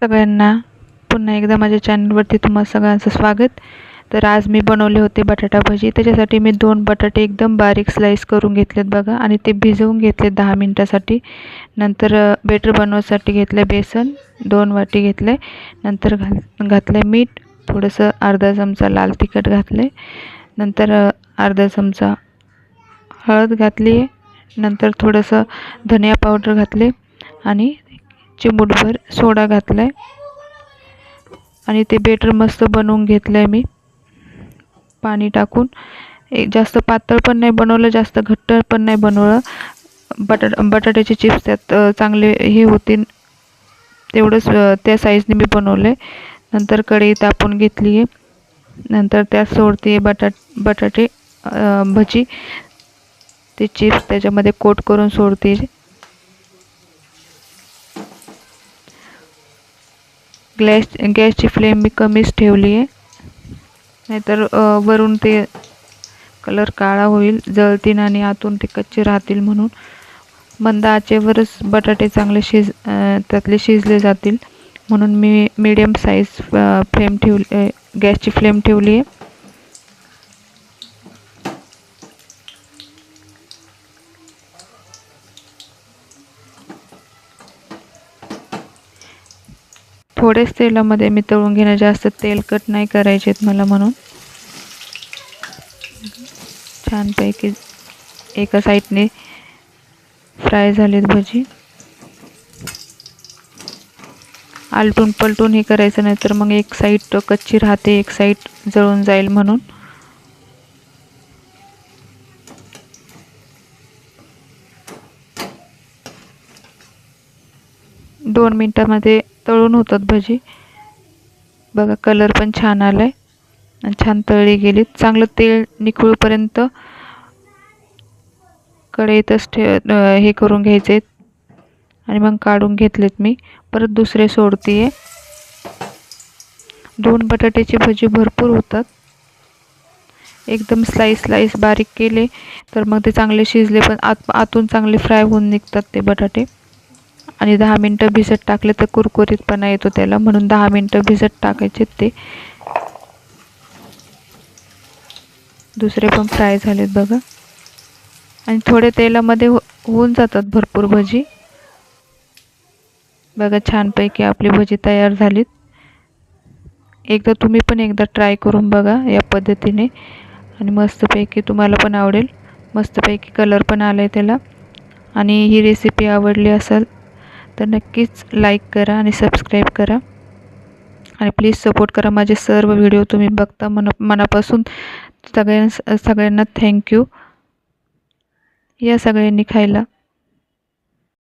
सगळ्यांना पुन्हा एकदा माझ्या चॅनलवरती तुम्हा सगळ्यांचं स्वागत। तर आज मी बनवले होते बटाटा भजी। त्याच्यासाठी मी 2 बटाटे एकदम बारीक स्लाइस करून घेतलेत बघा आणि ते भिजवून घेतले 10 मिनिटासाठी। नंतर बेटर बनवण्यासाठी घेतले बेसन 2 वाटी घेतले। नंतर घातले मीठ, थोडंसं अर्धा चमचा लाल तिखट घातले। नंतर अर्धा चमचा हळद घातली। नंतर थोडंसं धनिया पावडर घातले आणि चिमूटभर सोडा घातलाय आणि ते बेटर मस्त बनवून घेतलंय मी पाणी टाकून। एक जास्त पातळ पण नाही बनवलं, जास्त घट्ट पण नाही बनवलं। बटाट्याचे चिप्स त्यात चांगले हे होतील तेवढंच त्या साईजने मी बनवले। नंतर कढई तापवून घेतली आहे। नंतर त्यात सोडते बटाटे भजी, ते चिप्स त्याच्यामध्ये कोट करून सोडते। गॅसची फ्लेम मी कमीच ठेवली आहे, नाहीतर वरून ते कलर काळा होईल, जळतील आणि आतून ते कच्चे राहतील। म्हणून मंद आचेवरच बटाटे चांगले त्यातले शिजले जातील, म्हणून मी मीडियम साईज फ्लेम ठेवली, गॅसची फ्लेम ठेवली आहे। थोडेच तेलामध्ये मी तळून घेणार, जास्त तेलकट नाही करायचेत मला, म्हणून छानपैकी एका साईडने फ्राय झालेत भजी। आलटून पलटून हे करायचं नाही, तर मग एक साईड कच्ची राहते, एक साईड जळून जाईल। म्हणून दोन मिनिटांमध्ये तळून होतात भजी बघा। कलर पण छान आलाय आणि छान तळली गेली। चांगलं तेल निखळूपर्यंत कढईतच हे करून घ्यायचे आणि मग काढून घेतलेत मी। परत दुसरे सोडतीये। 2 बटाट्याची भजी भरपूर होतात। एकदम स्लाइस बारीक केले तर मग ते चांगले शिजले, पण आतून चांगले फ्राय होऊन निघतात ते बटाटे। आणि 10 मिनिटं भिजत टाकले तर कुरकुरीतपणा येतो त्याला, म्हणून 10 मिनिटं भिजत टाकायचे ते। दुसरे पण फ्राय झालेत बघा आणि थोडे तेलामध्ये होऊन जातात भरपूर भजी बघा। छानपैकी आपली भजी तयार झालीत। एकदा तुम्ही पण एकदा ट्राय करून बघा या पद्धतीने आणि मस्तपैकी तुम्हाला पण आवडेल। मस्तपैकी कलर पण आलाय त्याला। आणि ही रेसिपी आवडली असेल तर नक्कीच लाईक करा आणि सबस्क्राईब करा आणि प्लीज सपोर्ट करा। माझे सर्व व्हिडिओ तुम्ही बघता मनापासून सगळ्यांना थँक्यू। या सगळ्यांनी खायला।